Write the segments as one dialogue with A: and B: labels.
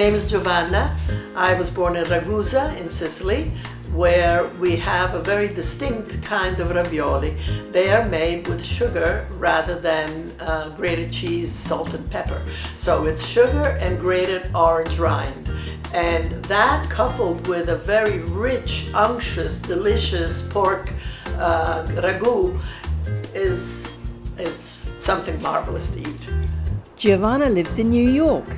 A: name is Giovanna. I was born in Ragusa in Sicily, where we have a very distinct kind of ravioli. They are made with sugar rather than grated cheese, salt and pepper. So it's sugar and grated orange rind. And that coupled with a very rich, unctuous, delicious pork ragu is something marvelous to eat.
B: Giovanna lives in New York.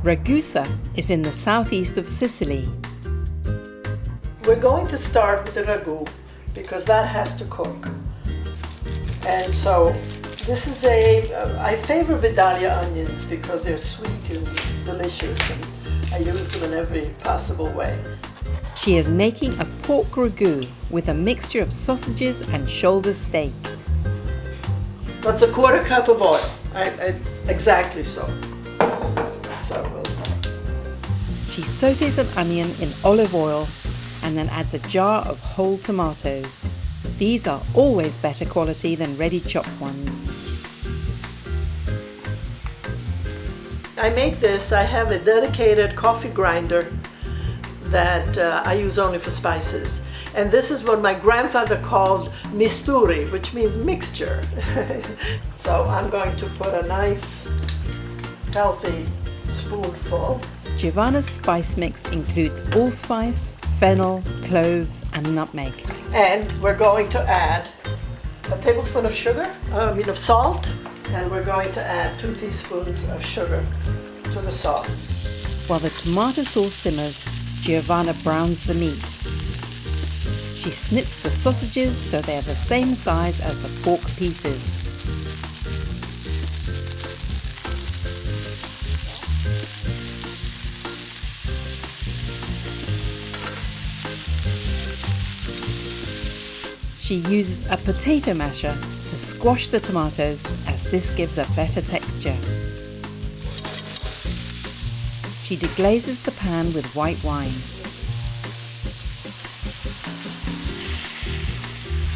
B: Ragusa is in the southeast of Sicily.
A: We're going to start with the ragu because that has to cook. And so this is I favor Vidalia onions because they're sweet and delicious, and I use them in every possible way.
B: She is making a pork ragu with a mixture of sausages and shoulder steak.
A: That's a 1/4 cup of oil, exactly so.
B: She sautés an onion in olive oil and then adds a jar of whole tomatoes. These are always better quality than ready chopped ones.
A: I make this, I have a dedicated coffee grinder that I use only for spices. And this is what my grandfather called misturi, which means mixture. So I'm going to put a nice, healthy spoonful.
B: Giovanna's spice mix includes allspice, fennel, cloves and nutmeg.
A: And we're going to add a tablespoon of of salt, and we're going to add 2 teaspoons of sugar to the sauce.
B: While the tomato sauce simmers, Giovanna browns the meat. She snips the sausages so they are the same size as the pork pieces. She uses a potato masher to squash the tomatoes, as this gives a better texture. She deglazes the pan with white wine.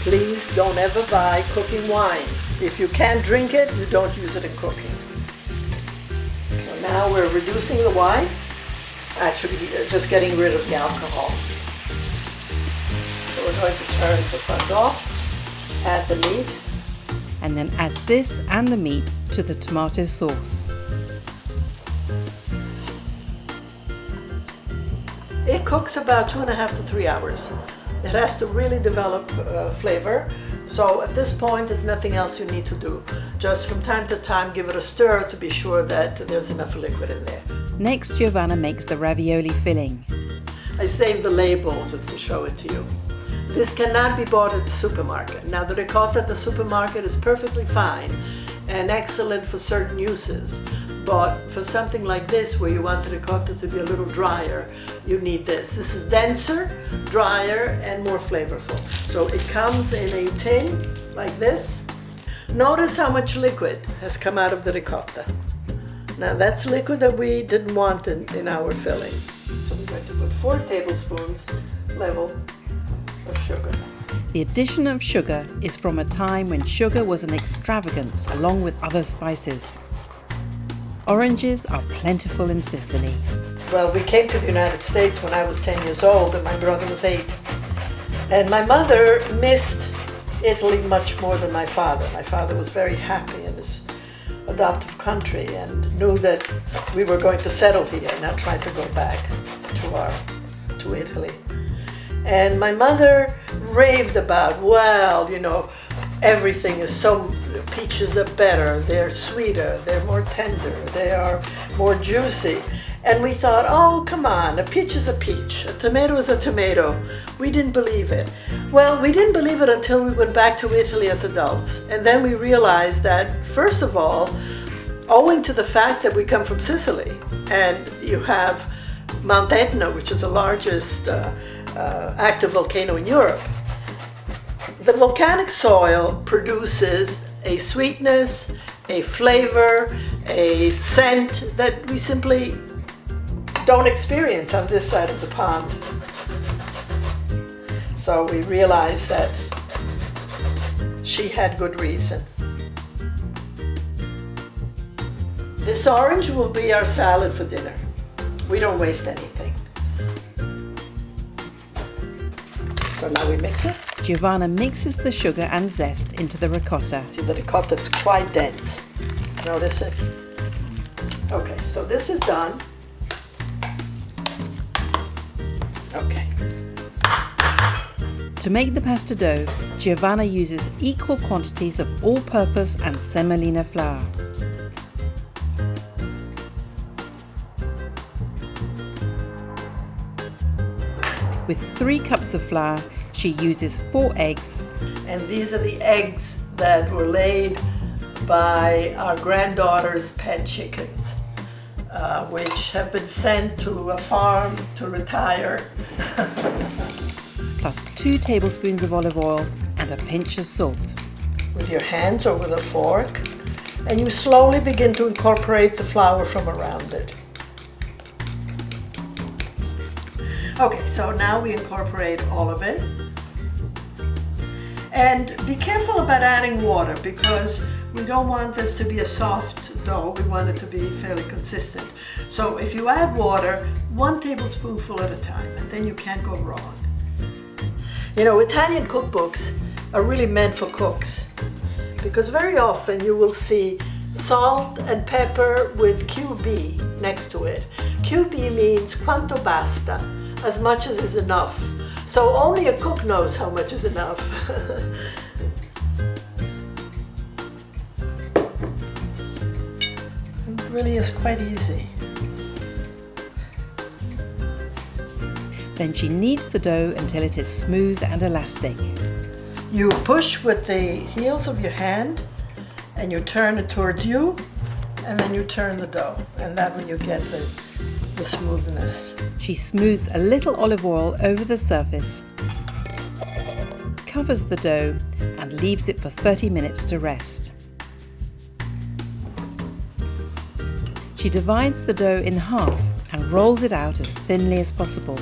A: Please don't ever buy cooking wine. If you can't drink it, you don't use it in cooking. So now we're reducing the wine, actually just getting rid of the alcohol. So we're going to turn the front off, add the meat.
B: And then adds this and the meat to the tomato sauce.
A: It cooks about 2.5 to 3 hours. It has to really develop flavor. So at this point, there's nothing else you need to do. Just from time to time, give it a stir to be sure that there's enough liquid in there.
B: Next, Giovanna makes the ravioli filling.
A: I saved the label just to show it to you. This cannot be bought at the supermarket. Now, the ricotta at the supermarket is perfectly fine and excellent for certain uses. But for something like this, where you want the ricotta to be a little drier, you need this. This is denser, drier, and more flavorful. So it comes in a tin like this. Notice how much liquid has come out of the ricotta. Now that's liquid that we didn't want in our filling. So we're going to put 4 tablespoons level of sugar.
B: The addition of sugar is from a time when sugar was an extravagance along with other spices. Oranges are plentiful in Sicily.
A: Well, we came to the United States when I was 10 years old and my brother was 8. And my mother missed Italy much more than my father. My father was very happy in his adoptive country and knew that we were going to settle here and not try to go back to Italy. And my mother raved about, everything is so, peaches are better, they're sweeter, they're more tender, they are more juicy. And we thought, oh, come on, a peach is a peach, a tomato is a tomato. We didn't believe it. Well, we didn't believe it until we went back to Italy as adults. And then we realized that, first of all, owing to the fact that we come from Sicily, and you have Mount Etna, which is the largest active volcano in Europe, the volcanic soil produces a sweetness, a flavor, a scent that we simply don't experience on this side of the pond. So we realized that she had good reason. This orange will be our salad for dinner. We don't waste anything. So now we mix it.
B: Giovanna mixes the sugar and zest into the ricotta.
A: See, the ricotta is quite dense. Notice it? Okay, so this is done. Okay.
B: To make the pasta dough, Giovanna uses equal quantities of all-purpose and semolina flour. With 3 cups of flour, she uses 4 eggs.
A: And these are the eggs that were laid by our granddaughter's pet chickens, which have been sent to a farm to retire.
B: Plus 2 tablespoons of olive oil and a pinch of salt.
A: With your hands or with a fork, and you slowly begin to incorporate the flour from around it. Okay, so now we incorporate all of it. And be careful about adding water because we don't want this to be a soft dough. We want it to be fairly consistent. So if you add water, 1 tablespoonful at a time, and then you can't go wrong. You know, Italian cookbooks are really meant for cooks because very often you will see salt and pepper with QB next to it. QB means quanto basta, as much as is enough. So only a cook knows how much is enough. It really is quite easy.
B: Then she kneads the dough until it is smooth and elastic.
A: You push with the heels of your hand and you turn it towards you, and then you turn the dough, and that way you get the smoothness.
B: She smooths a little olive oil over the surface, covers the dough and leaves it for 30 minutes to rest. She divides the dough in half and rolls it out as thinly as possible.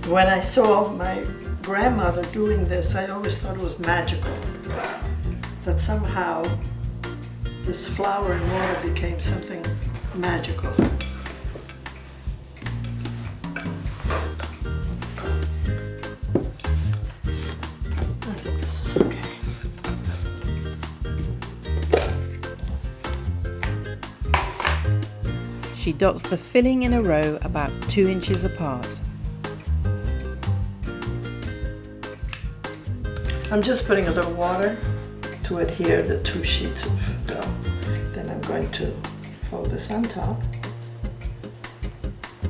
A: When I saw my grandmother doing this, I always thought it was magical. That somehow this flour and water became something magical. I think this is okay.
B: She dots the filling in a row about 2 inches apart.
A: I'm just putting a little water to adhere the 2 sheets of dough. Then I'm going to fold this on top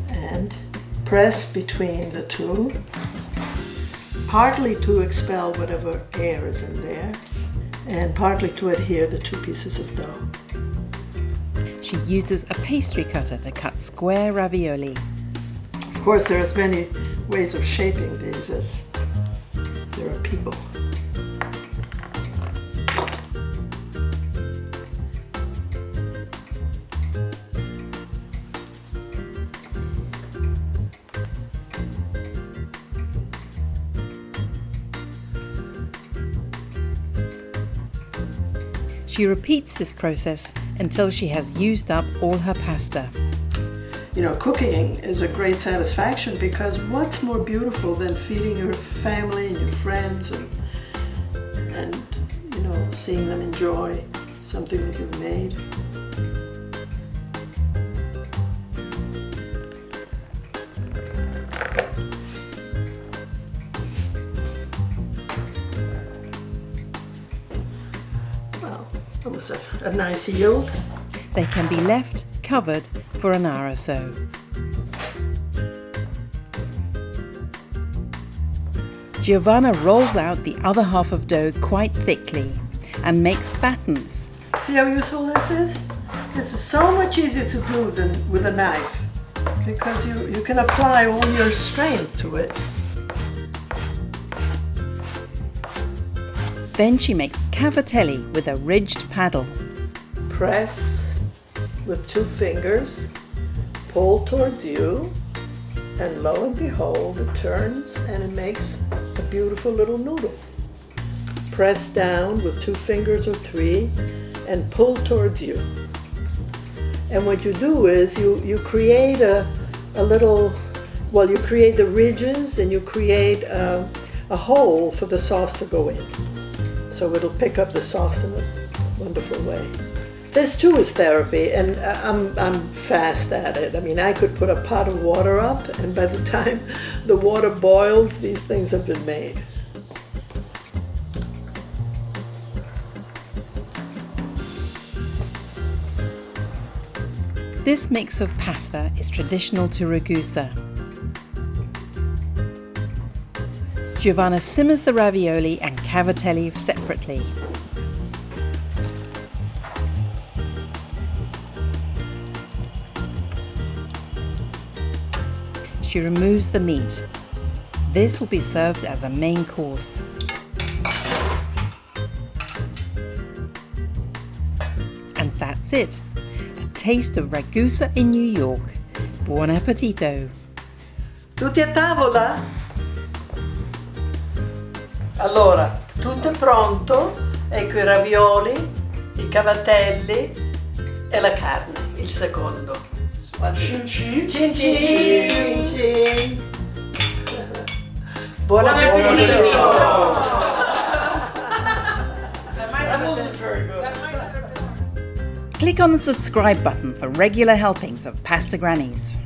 A: and press between the 2, partly to expel whatever air is in there and partly to adhere the 2 pieces of dough.
B: She uses a pastry cutter to cut square ravioli.
A: Of course, there are as many ways of shaping these as there are people.
B: She repeats this process until she has used up all her pasta.
A: You know, cooking is a great satisfaction because what's more beautiful than feeding your family and your friends and you know, seeing them enjoy something that you've made. Well, that was a nice yield.
B: They can be left covered for an hour or so. Giovanna rolls out the other half of dough quite thickly and makes battens.
A: See how useful this is? This is so much easier to do than with a knife because you can apply all your strength to it.
B: Then she makes cavatelli with a ridged paddle.
A: Press with 2 fingers, pull towards you, and lo and behold, it turns and it makes a beautiful little noodle. Press down with 2 fingers or 3, and pull towards you. And what you do is you create a little, well, you create the ridges and you create a hole for the sauce to go in. So it'll pick up the sauce in a wonderful way. This too is therapy, and I'm fast at it. I mean, I could put a pot of water up, and by the time the water boils, these things have been made.
B: This mix of pasta is traditional to Ragusa. Giovanna simmers the ravioli and cavatelli separately. She removes the meat. This will be served as a main course. And that's it. A taste of Ragusa in New York. Buon appetito!
A: Tutti a tavola? Allora, tutto è pronto. Ecco i ravioli, i cavatelli e la carne, il secondo.
C: Cin cin.
A: Cin cin, cin cin. Buon appetito!
C: That wasn't very good.
B: Click on the subscribe button for regular helpings of Pasta Grannies.